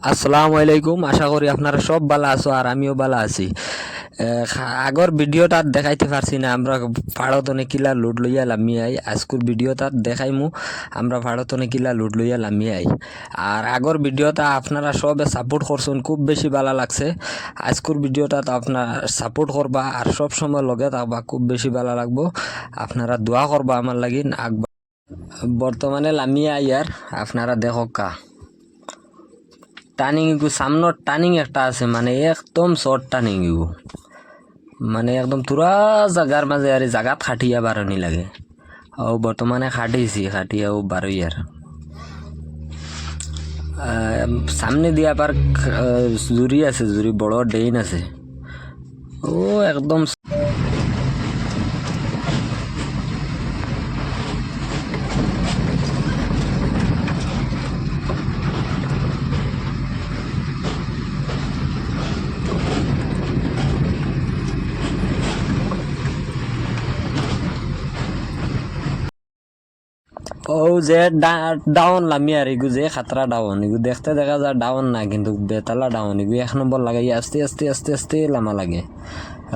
আসসালামু আলাইকুম, আশা করি আপনারা সব ভালো আছো আর আমিও ভালো আছি। আগর ভিডিওটা দেখাইতে পারছি না, আমরা ভারতনে কিলা লুট লইয়া লামিয়াই। আজকের ভিডিওটা দেখাইমু আমরা ভারতনে কিলা লুট লইয়া লামিয়াই। আর আগর ভিডিওটা আপনারা সবে সাপোর্ট করছেন, খুব বেশি ভালো লাগছে। আজকের ভিডিওটা তো আপনারা সাপোর্ট করবা আর সব সময় লগে থাকবা, খুব বেশি ভালো লাগবো। আপনারা দোয়া করবা আমার লাগি। বর্তমানে লামিয়া ইয়ার আপনারা দেখো কা টার্নিং ইগু সামনের টার্নিং একটা আছে, মানে একদম শর্ট টার্নিং ইগু, মানে একদম তুরা জাগার মাঝে আর জাগাত খাটিয়া বারণি লাগে। ও বর্তমানে খাটিয়াও বারোই আর সামনে দিয়ে আবার জুরি আছে, জুরি বড় ডেইন আছে। ও একদম ও যে ডাউন লামি আর এগু যে খাতরা ডাউন, এগু দেখতে দেখা যায় ডাউন না, কিন্তু বেতালা ডাউন। এগু 1 নম্বর লাগাই আস্তে আস্তে আস্তে আস্তে লামা লাগে।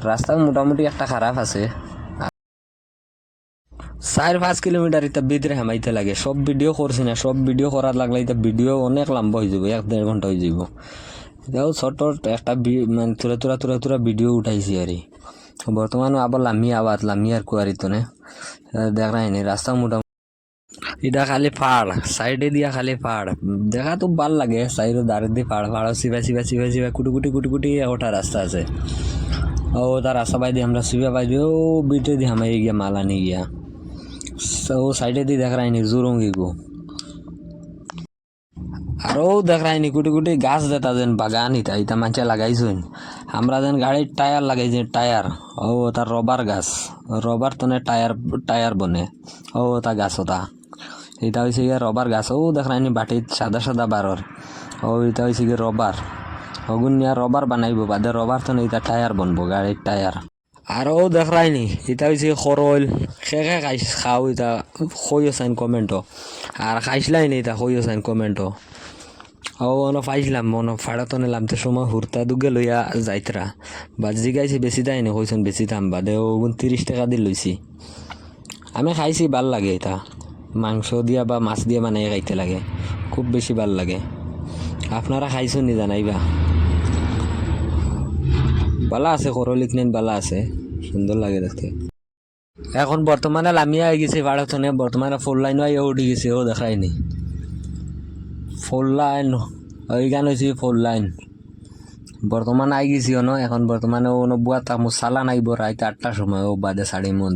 রাস্তা মোটামুটি একটা খারাপ আছে, 4-5 কিলোমিটার ইতা ভিতরে হামাইতে লাগে। সব ভিডিও করছি না, সব ভিডিও করার লাগলে ইতা ভিডিও অনেক লম্বা হয়ে যাব, 1-1.5 ঘন্টা হয়ে যাব। এটাও ছোট একটা মানে তুরা ভিডিও উঠাইছি আর বর্তমানে আবার লামিয়ার কুয়ারিত নে দেখা হয়নি। রাস্তা মোটামুটি এটা খালি পাহাড়, সাইডে দিয়া খালি পাহাড় দেখা তো ভাল লাগে। সাইডে দাঁড়ে দিয়ে পাহাড় সিবা কুটি ওটা রাস্তা আছে। ও তার রাস্তা পাই দিয়ে আমরা সিবা পাই দিয়ে ও বিটে দিয়ে হামাই গিয়া মালানি গিয়া। ও সাইডে দিয়ে দেখা রায়নি জুরঙ্গি গো, আরও দেখা রায়নি কুটি গাছ দেতা যেন বাগান ইতা মানছে লাগাইছেন। আমরা যেন গাড়ির টায়ার লাগাইছে, টায়ার ও তার রবার গাছ, রবার তনে টায়ার বনে। ও তা গাছ ওটা এটা হয়েছে গিয়ে রবার গাছ। ও দেখা রায়নি বাটিত সাদা বারর। ও এটা হয়েছে গিয়ে রবার, অগুন নিয়ে রবার বানাইব, বাদে রবার তো এটা টায়ার বনবো, গাড়ির টায়ার। আরও দেখরাইনি এটা হয়েছে খরল। খেখে খাও এটা খই আছেন কমেন্টও, আর খাইছিলাই নি এটা খই আছেন কমেন্টও। ও পাইছিলাম ফাড়াতো নিলাম তো সময় হুরতা দুগে লইয়া যাইতরা বা জিগাইছি বেশি দেয় নি, কইছেন বেশি দাম, বাদে ও 30 টাকা দিয়ে লইছি। আমি খাইছি, ভাল লাগে এটা, মাংস দিয়া বা মাছ দিয়া বানাই খাইতে লাগে, খুব বেশি ভাল লাগে। আপনারা খাইছেন নি জানাইবা। বালা আছে, করলিক নেন বালা আছে, সুন্দর লাগে দেখতে। এখন বর্তমানে লামিয়া হয়ে গেছে ভাড়াতনে, বর্তমানে 4 লাইন উঠে গেছে। ও দেখায়নি 4 লাইন, ওই গান হয়েছে 4 লাইন বর্তমানে আই গেছি। এখন বর্তমানে ও বুয়া তামু সালা নাইব রাত 8টার সময়, ও বাদে 9:30